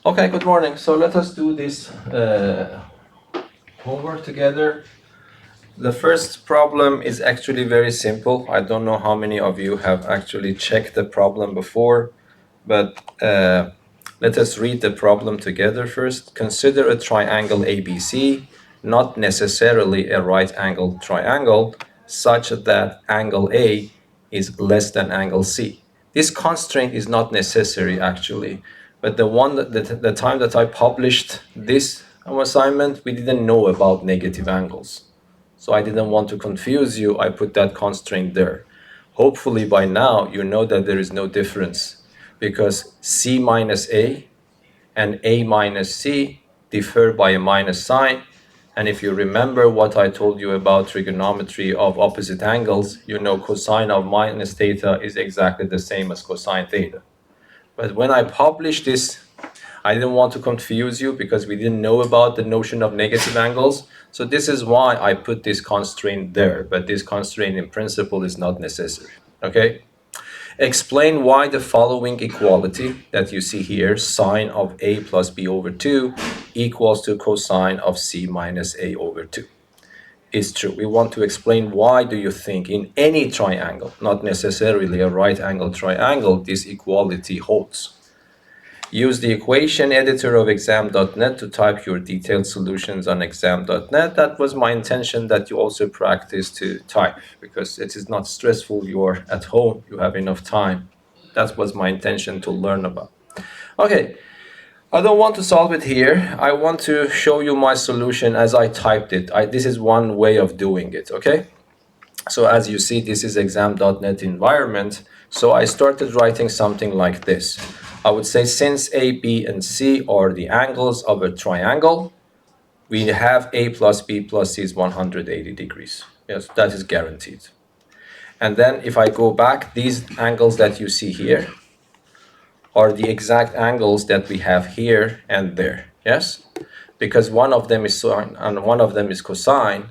Okay, good morning. So let us do this homework together. The first problem is actually very simple. I don't know how many of you have actually checked the problem before, but let us read the problem together first. Consider a triangle ABC, not necessarily a right angled triangle, such that angle A is less than angle C. This constraint is not necessary actually, but the time that I published this assignment, we didn't know about negative angles. So I didn't want to confuse you. I put that constraint there. Hopefully by now you know that there is no difference because C minus A and A minus C differ by a minus sign. And if you remember what I told you about trigonometry of opposite angles, you know cosine of minus theta is exactly the same as cosine theta. But when I published this, I didn't want to confuse you because we didn't know about the notion of negative angles. So this is why I put this constraint there, but this constraint in principle is not necessary, okay? Explain why the following equality that you see here, sine of A plus B over 2 equals to cosine of C minus A over 2 is true. We want to explain why do you think in any triangle, not necessarily a right angle triangle, this equality holds. Use the equation editor of exam.net to type your detailed solutions on exam.net. That was my intention, that you also practice to type because it is not stressful. You're at home, you have enough time. That was my intention to learn about. Okay, I don't want to solve it here. I want to show you my solution as I typed it. This is one way of doing it, okay? So as you see, this is exam.net environment. So I started writing something like this. I would say since A, B, and C are the angles of a triangle, we have A plus B plus C is 180 degrees. Yes, that is guaranteed. And then if I go back, these angles that you see here are the exact angles that we have here and there. Yes, because one of them is sine and one of them is cosine.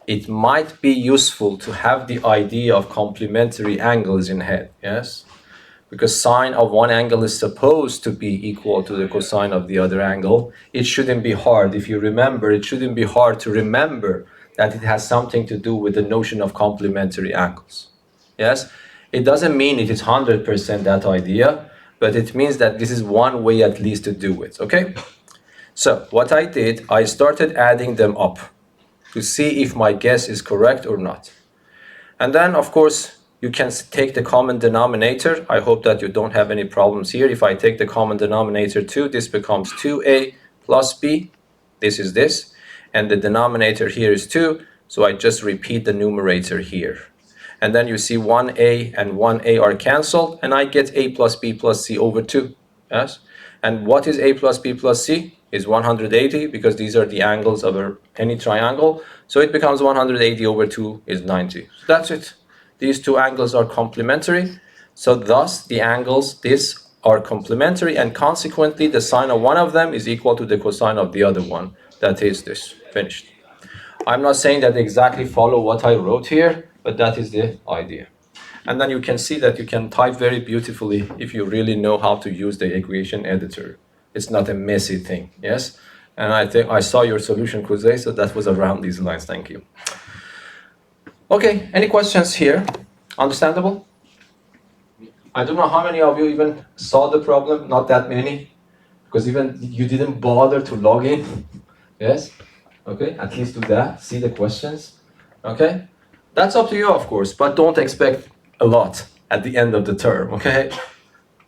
It might be useful to have the idea of complementary angles in head, yes? Because sine of one angle is supposed to be equal to the cosine of the other angle. It shouldn't be hard. If you remember, it shouldn't be hard to remember that it has something to do with the notion of complementary angles, yes? It doesn't mean it is 100% that idea, but it means that this is one way at least to do it, okay? So what I did, I started adding them up to see if my guess is correct or not. And then, of course, you can take the common denominator. I hope that you don't have any problems here. If I take the common denominator 2, this becomes 2a plus b. This is this. And the denominator here is 2, so I just repeat the numerator here. And then you see 1a and 1a are cancelled, and I get a plus b plus c over 2. Yes? And what is a plus b plus c? Is 180, because these are the angles of any triangle. So it becomes 180 over 2 is 90. So that's it. These two angles are complementary. So thus the angles, this are complementary, and consequently the sine of one of them is equal to the cosine of the other one. That is this. Finished. I'm not saying that exactly follow what I wrote here, but that is the idea. And then you can see that you can type very beautifully if you really know how to use the equation editor. It's not a messy thing, yes? And I think I saw your solution, Kuzey, so that was around these lines. Thank you. Okay, any questions here? Understandable? I don't know how many of you even saw the problem, not that many, because even you didn't bother to log in. Yes? Okay, at least do that, see the questions. Okay? That's up to you, of course, but don't expect a lot at the end of the term, okay?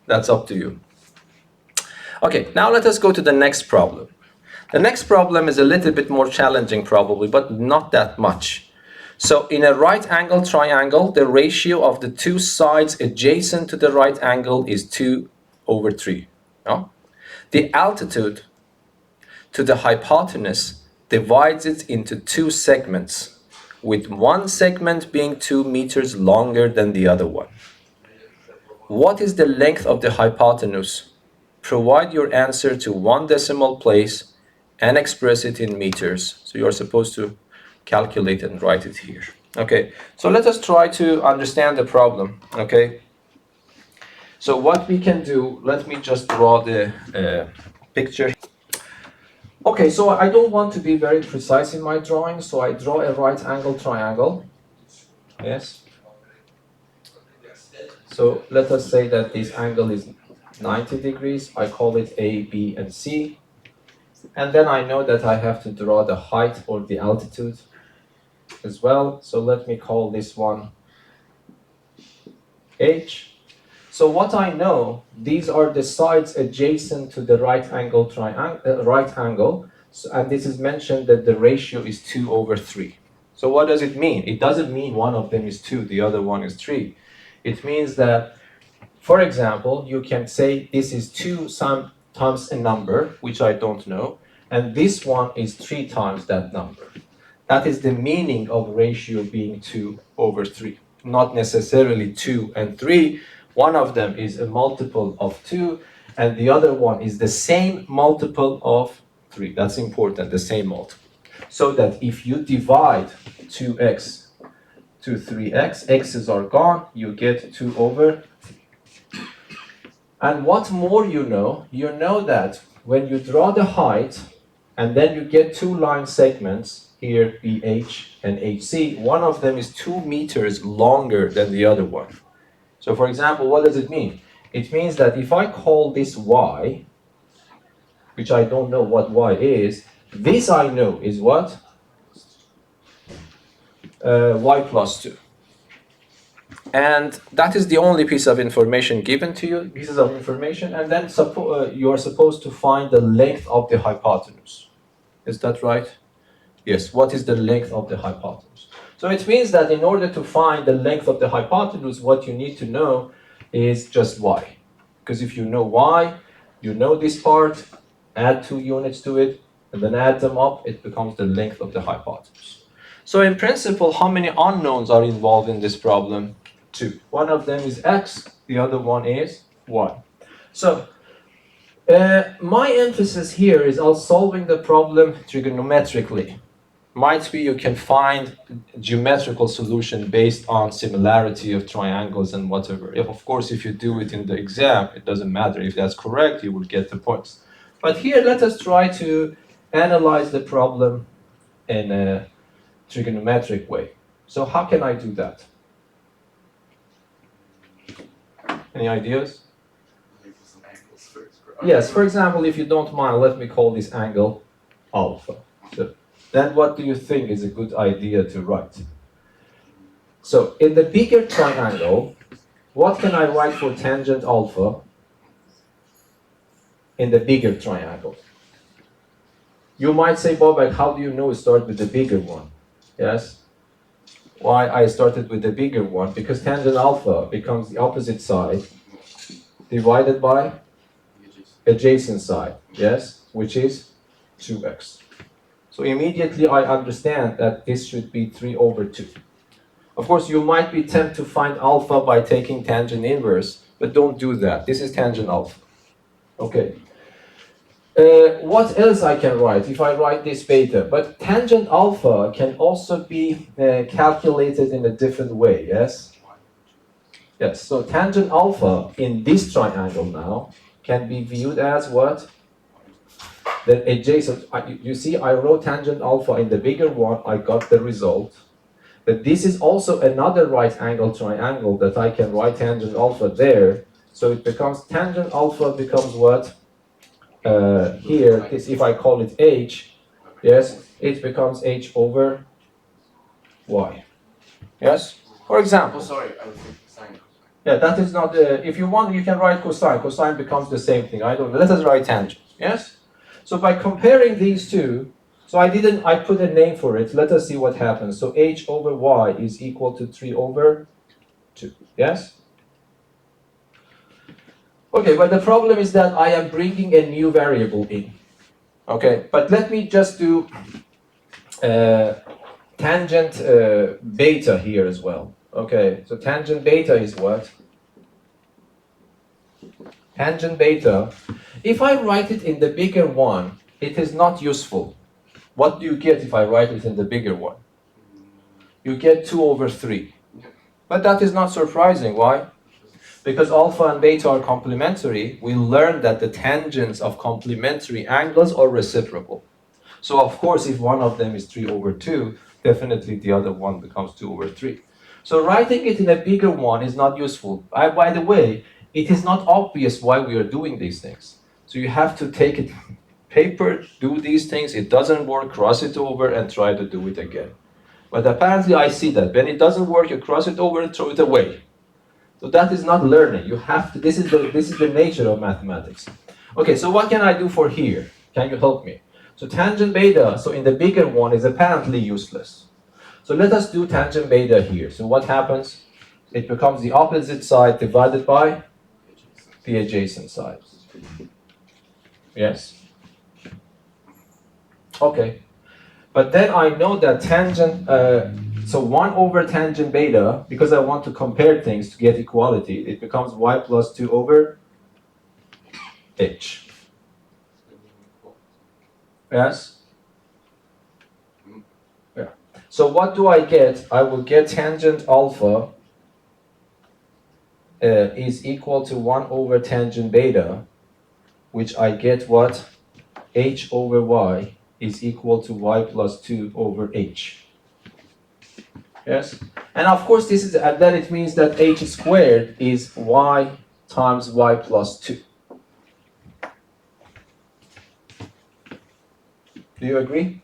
That's up to you. Okay, now let us go to the next problem. The next problem is a little bit more challenging probably, but not that much. So in a right angle triangle, the ratio of the two sides adjacent to the right angle is 2 over 3. No? The altitude to the hypotenuse divides it into two segments, with one segment being 2 meters longer than the other one. What is the length of the hypotenuse? Provide your answer to one decimal place and express it in meters. So you're supposed to calculate and write it here. Okay, so let us try to understand the problem. Okay, so what we can do, let me just draw the picture. Okay, so I don't want to be very precise in my drawing, so I draw a right angle triangle. Yes. So let us say that this angle is 90 degrees. I call it A, B, and C. And then I know that I have to draw the height or the altitude as well. So let me call this one H. So what I know, these are the sides adjacent to the right angle triangle, so, and this is mentioned that the ratio is 2/3. So what does it mean? It doesn't mean one of them is 2, the other one is 3. It means that, for example, you can say this is 2 times a number, which I don't know, and this one is 3 times that number. That is the meaning of ratio being 2/3. Not necessarily 2 and 3. One of them is a multiple of 2, and the other one is the same multiple of 3. That's important, the same multiple. So that if you divide 2x to 3x, x's are gone, you get 2/3. And what more you know that when you draw the height, and then you get 2 line segments, here BH and HC, one of them is 2 meters longer than the other one. So for example, what does it mean? It means that if I call this Y, which I don't know what Y is, this I know is what? Y plus 2. And that is the only piece of information given to you, pieces of information, and then you are supposed to find the length of the hypotenuse. Is that right? Yes, what is the length of the hypotenuse? So it means that in order to find the length of the hypotenuse, what you need to know is just y. Because if you know y, you know this part, add 2 units to it, and then add them up, it becomes the length of the hypotenuse. So in principle, how many unknowns are involved in this problem? 2. One of them is x, the other one is y. So my emphasis here is on solving the problem trigonometrically. Might be you can find geometrical solution based on similarity of triangles and whatever. Of course, if you do it in the exam, it doesn't matter. If that's correct, you will get the points. But here, let us try to analyze the problem in a trigonometric way. So how can I do that? Any ideas? Yes, for example, if you don't mind, let me call this angle alpha. So, then what do you think is a good idea to write? So in the bigger triangle, what can I write for tangent alpha in the bigger triangle? You might say, Bobak, how do you know start with the bigger one? Yes? Why I started with the bigger one? Because tangent alpha becomes the opposite side divided by adjacent side, yes? Which is 2x. So immediately I understand that this should be 3/2. Of course, you might be tempted to find alpha by taking tangent inverse, but don't do that. This is tangent alpha. Okay. What else I can write if I write this beta? But tangent alpha can also be calculated in a different way, yes? Yes, so tangent alpha in this triangle now can be viewed as what? The adjacent, you see, I wrote tangent alpha in the bigger one, I got the result. But this is also another right angle triangle that I can write tangent alpha there. So it becomes, tangent alpha becomes what? Here, this, if I call it h, yes, it becomes h/y. Yes? For example. Oh, sorry, I was thinking sine. Yeah, that is not, if you want, you can write cosine. Cosine becomes the same thing. I don't know. Let us write tangent. Yes? So by comparing these two, so I put a name for it. Let us see what happens. So h/y is equal to 3/2. Yes? Okay, but the problem is that I am bringing a new variable in. Okay, but let me just do tangent beta here as well. Okay, so tangent beta is what? Tangent beta, if I write it in the bigger one, it is not useful. What do you get if I write it in the bigger one? You get 2/3. But that is not surprising. Why? Because alpha and beta are complementary, we learned that the tangents of complementary angles are reciprocal. So of course, if one of them is 3 over 2, definitely the other one becomes 2 over 3. So writing it in a bigger one is not useful. By the way, it is not obvious why we are doing these things. So you have to take it paper, do these things, it doesn't work, cross it over and try to do it again. But apparently I see that when it doesn't work, you cross it over and throw it away. So that is not learning. You have to, this is the nature of mathematics. Okay, so what can I do for here? Can you help me? So tangent beta, so in the bigger one, is apparently useless. So let us do tangent beta here. So what happens? It becomes the opposite side divided by the adjacent side. Yes? Okay. But then I know that tangent, so 1 over tangent beta, because I want to compare things to get equality, it becomes y plus 2 over h. Yes? Yeah. So what do I get? I will get tangent alpha is equal to 1 over tangent beta, which I get what? H over y is equal to y plus 2 over h. Yes? And of course, this is, and then it means that h squared is y times y plus 2. Do you agree?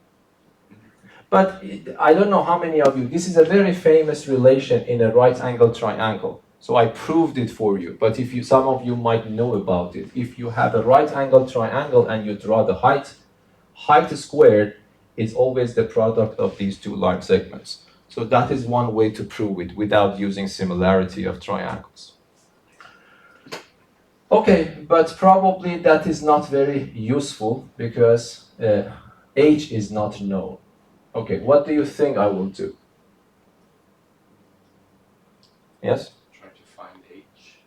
But I don't know how many of you, this is a very famous relation in a right angle triangle. So I proved it for you, but if you, some of you might know about it. If you have a right angle triangle and you draw the height, height squared is always the product of these two line segments. So that is one way to prove it without using similarity of triangles. Okay, but probably that is not very useful because h is not known. Okay, what do you think I will do? Yes? Try to find h.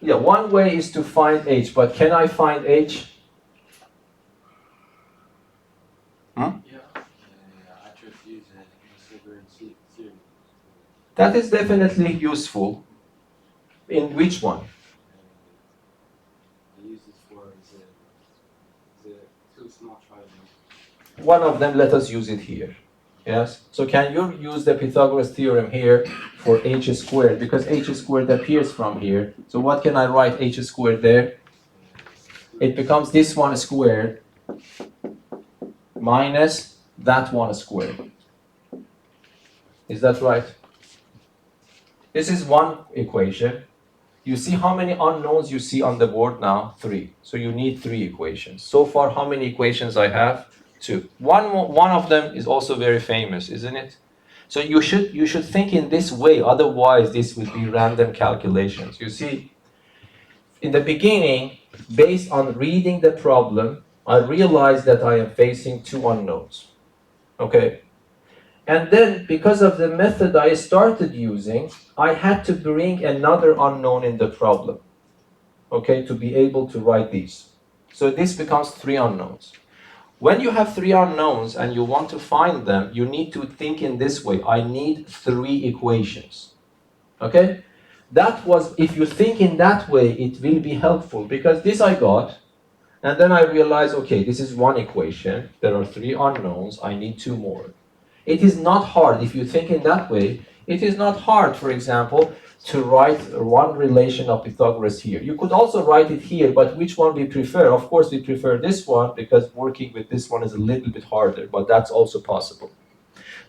Yeah, one way is to find h, but can I find h? Yeah, I just use the theory. That is definitely useful. In which one? I use it for the two small triangles. One of them, let us use it here. Yes? So can you use the Pythagoras theorem here for h squared? Because h squared appears from here. So what can I write h squared there? It becomes this one squared minus that one squared. Is that right? This is one equation. You see how many unknowns you see on the board now? 3. So you need 3 equations. So far, how many equations I have? 2. One of them is also very famous, isn't it? So you should think in this way, otherwise this would be random calculations. You see, in the beginning, based on reading the problem, I realized that I am facing 2 unknowns. Okay? And then, because of the method I started using, I had to bring another unknown in the problem, okay, to be able to write these. So this becomes 3 unknowns. When you have 3 unknowns and you want to find them, you need to think in this way. I need 3 equations, okay? That was, if you think in that way, it will be helpful, because this I got, and then I realized, okay, this is 1 equation, there are 3 unknowns, I need 2 more. It is not hard, if you think in that way, it is not hard, for example, to write one relation of Pythagoras here. You could also write it here, but which one we prefer? Of course, we prefer this one because working with this one is a little bit harder, but that's also possible.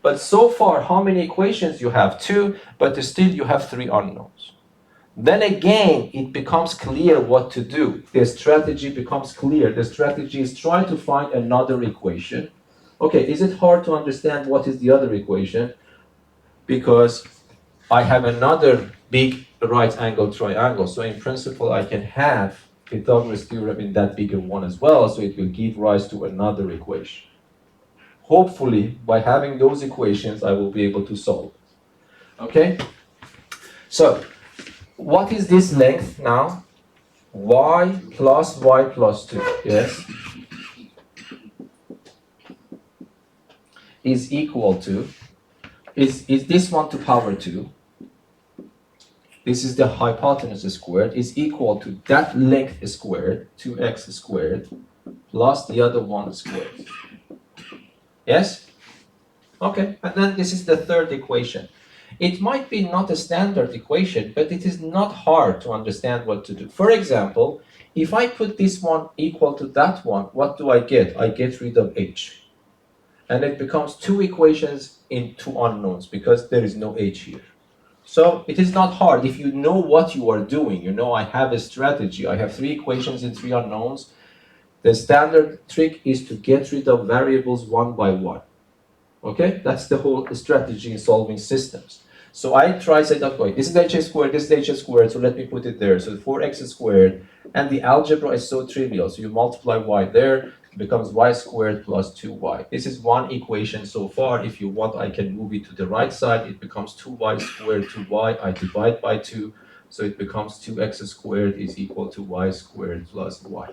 But so far, how many equations you have? 2, but still you have 3 unknowns. Then again, it becomes clear what to do. The strategy becomes clear. The strategy is try to find another equation. Okay, is it hard to understand what is the other equation? Because I have another big right angle triangle. So in principle, I can have Pythagoras theorem in that bigger one as well. So it will give rise to another equation. Hopefully, by having those equations, I will be able to solve. Okay? So, what is this length now? Y plus 2, yes, is equal to, is this one to power 2? this is the hypotenuse squared, is equal to that length squared, 2x squared, plus the other one squared. Yes? Okay, and then this is the third equation. It might be not a standard equation, but it is not hard to understand what to do. For example, if I put this one equal to that one, what do I get? I get rid of h. And it becomes two equations in two unknowns because there is no h here. So it is not hard. If you know what you are doing, you know I have a strategy. I have three equations in three unknowns. The standard trick is to get rid of variables one by one. Okay, that's the whole strategy in solving systems. So I try say that way. This is h squared, this is h squared, so let me put it there. So 4x squared, and the algebra is so trivial. So you multiply y there, it becomes y squared plus 2y. This is one equation so far. If you want, I can move it to the right side. It becomes 2y squared 2y. I divide by 2, so it becomes 2x squared is equal to y squared plus y.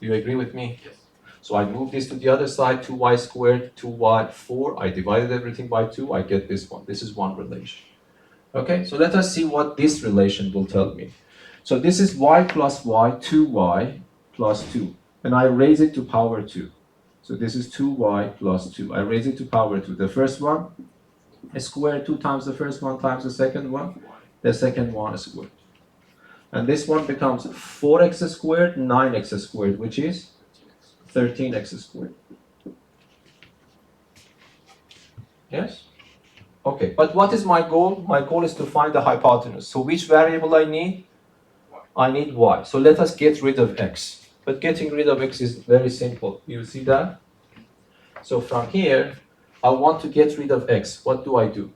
Do you agree with me? Yes. So I move this to the other side, 2y squared, 2y, 4. I divided everything by 2. I get this one. This is one relation. Okay, so let us see what this relation will tell me. So this is y plus y, 2y plus 2. And I raise it to power 2. So this is 2y plus 2. I raise it to power 2. The first one is squared 2 times the first one times the second one. The second one is squared. And this one becomes 4x squared, 9x squared, which is 13x squared. Yes? Okay, but what is my goal? My goal is to find the hypotenuse. So which variable I need? I need y. So let us get rid of x. But getting rid of x is very simple. You see that? So from here, I want to get rid of x. What do?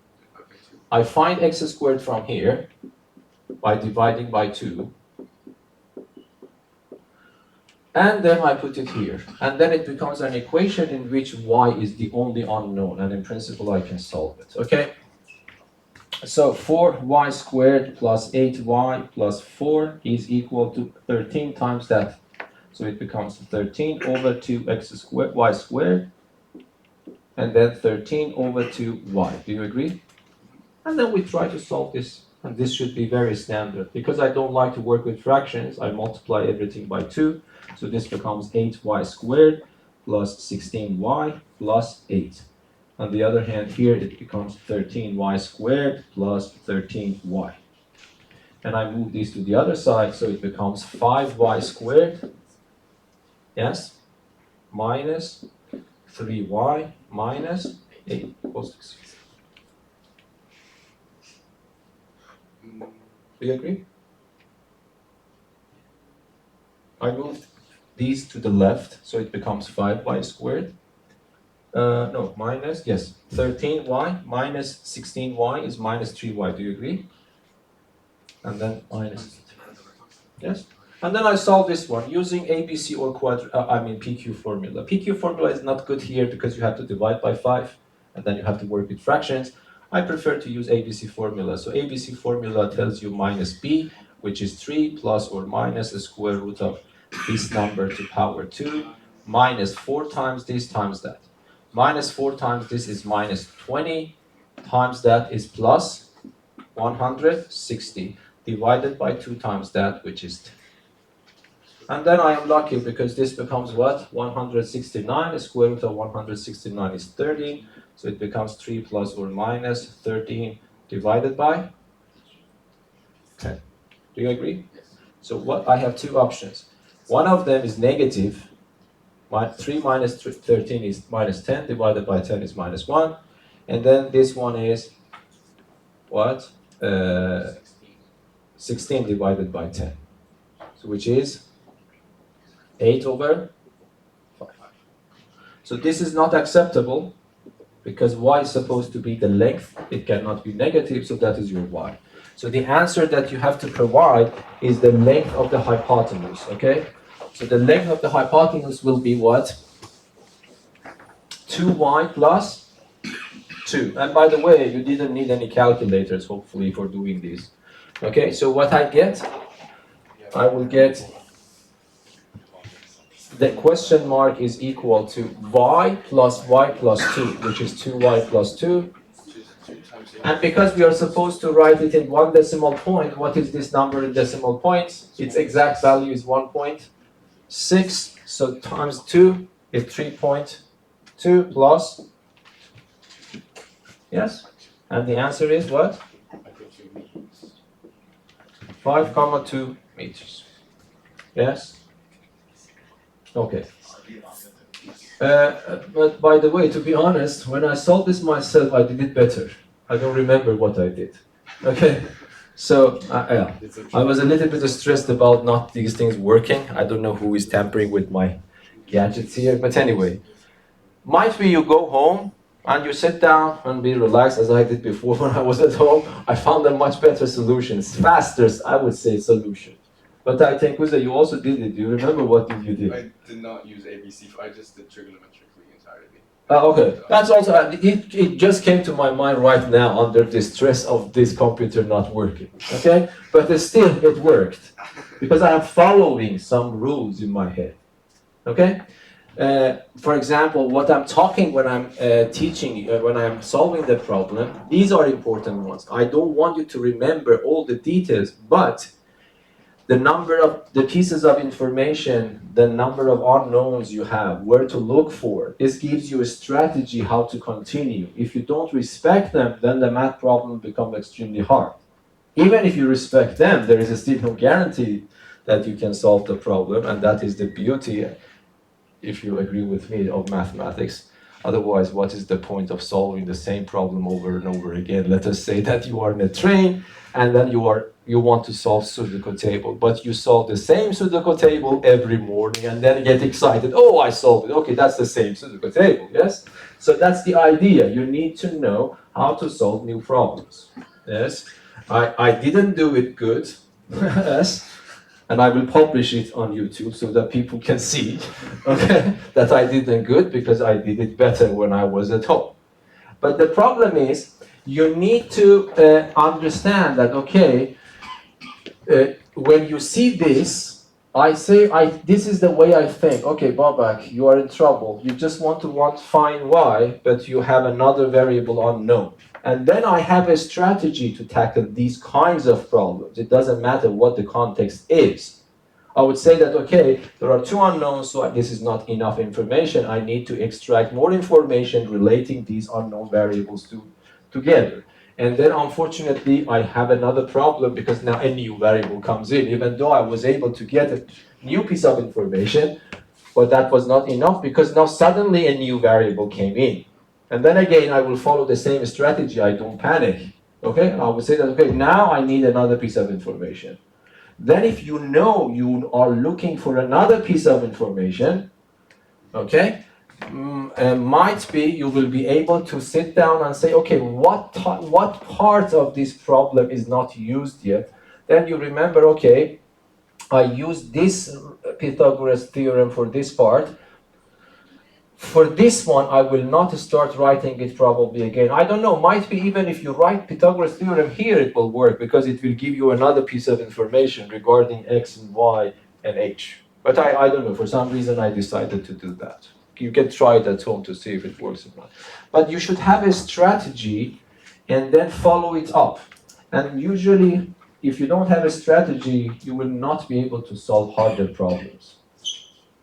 I find x squared from here by dividing by 2. And then I put it here. And then it becomes an equation in which y is the only unknown. And in principle, I can solve it. Okay? So 4y squared plus 8y plus 4 is equal to 13 times that. So it becomes 13 over 2x squared, y squared. And then 13 over 2y. Do you agree? And then we try to solve this. And this should be very standard. Because I don't like to work with fractions, I multiply everything by 2. So this becomes 8y squared plus 16y plus 8. On the other hand, here it becomes 13y squared plus 13y. And I move these to the other side, so it becomes 5y squared, yes, minus 3y minus 8 equals 6. Do you agree? I moved these to the left, so it becomes 5y squared. No, minus, yes, 13y minus 16y is minus 3y. Do you agree? And then minus, yes? And then I solve this one using ABC or PQ formula. PQ formula is not good here because you have to divide by 5, and then you have to work with fractions. I prefer to use ABC formula. So ABC formula tells you minus b, which is 3 plus or minus the square root of this number to power 2, minus 4 times this times that. Minus 4 times this is minus 20, times that is plus 160, divided by 2 times that, which is 10. And then I am lucky because this becomes what? 169, the square root of 169 is 13, so it becomes 3 plus or minus 13 divided by 10. Do you agree? So what I have two options. One of them is negative. 3 minus 13 is minus 10, divided by 10 is minus 1. And then this one is what? 16 divided by 10, so which is 8 over 5. So this is not acceptable because y is supposed to be the length. It cannot be negative, so that is your y. So the answer that you have to provide is the length of the hypotenuse, okay? So the length of the hypotenuse will be what? 2y plus 2. And by the way, you didn't need any calculators, hopefully, for doing this. Okay, so what I get? I will get the question mark is equal to y plus 2, which is 2y plus 2, And because we are supposed to write it in 1 decimal point, what is this number in decimal points? Its exact value is 1.6, so times 2 is 3.2 plus, yes? And the answer is what? 5,2 meters. Yes? Okay. But by the way, to be honest, when I solved this myself, I did it better. I don't remember what I did. Okay? So, yeah. I was a little bit stressed about not these things working. I don't know who is tampering with my gadgets here. But anyway, might be you go home and you sit down and be relaxed as I did before when I was at home. I found a much better solution, faster, I would say, solution. But I think, Uza, you also did it. Do you remember what did you do? I did not use ABC. I just did trigonometrically entirely. Okay, that's also, it just came to my mind right now under the stress of this computer not working, okay? But still, it worked, because I am following some rules in my head, okay? For example, what I'm talking when I'm teaching, when I'm solving the problem, these are important ones. I don't want you to remember all the details, but the number of the pieces of information, the number of unknowns you have, where to look for, this gives you a strategy how to continue. If you don't respect them, then the math problem becomes extremely hard. Even if you respect them, there is still no guarantee that you can solve the problem, and that is the beauty, if you agree with me, of mathematics. Otherwise, what is the point of solving the same problem over and over again? Let us say that you are in a train and then you want to solve Sudoku table, but you solve the same Sudoku table every morning and then get excited. Oh, I solved it. Okay, that's the same Sudoku table, yes? So that's the idea. You need to know how to solve new problems. Yes? I didn't do it good. Yes? And I will publish it on YouTube so that people can see, okay, that I didn't good because I did it better when I was at home. But the problem is, you need to understand that, okay, when you see this, this is the way I think. Okay, Babak, you are in trouble. You just want to find y, but you have another variable unknown. And then I have a strategy to tackle these kinds of problems. It doesn't matter what the context is. I would say that, okay, there are two unknowns, so this is not enough information. I need to extract more information relating these unknown variables together. And then, unfortunately, I have another problem because now a new variable comes in, even though I was able to get a new piece of information, but that was not enough because now suddenly a new variable came in. And then again, I will follow the same strategy. I don't panic. Okay, I will say that, okay, now I need another piece of information. Then if you know you are looking for another piece of information, okay, might be you will be able to sit down and say, okay, what part of this problem is not used yet? Then you remember, okay, I used this Pythagoras theorem for this part. For this one, I will not start writing it probably again. I don't know, might be even if you write Pythagoras theorem here, it will work because it will give you another piece of information regarding x and y and h. But I don't know, for some reason I decided to do that. You can try it at home to see if it works or not. But you should have a strategy and then follow it up. And usually, if you don't have a strategy, you will not be able to solve harder problems.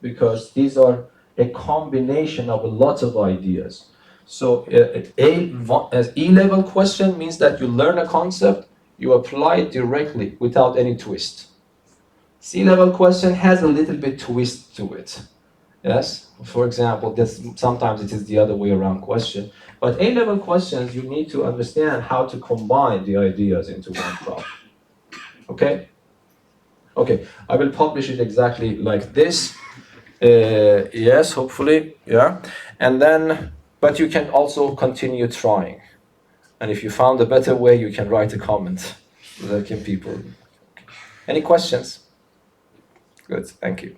Because these are a combination of a lot of ideas. So as E-level question means that you learn a concept, you apply it directly without any twist. C-level question has a little bit twist to it. Yes, for example, sometimes it is the other way around question. But A-level questions, you need to understand how to combine the ideas into one problem. Okay? Okay, I will publish it exactly like this. Yes, hopefully, yeah. And then, but you can also continue trying. And if you found a better way, you can write a comment. That can people. Any questions? Good, thank you.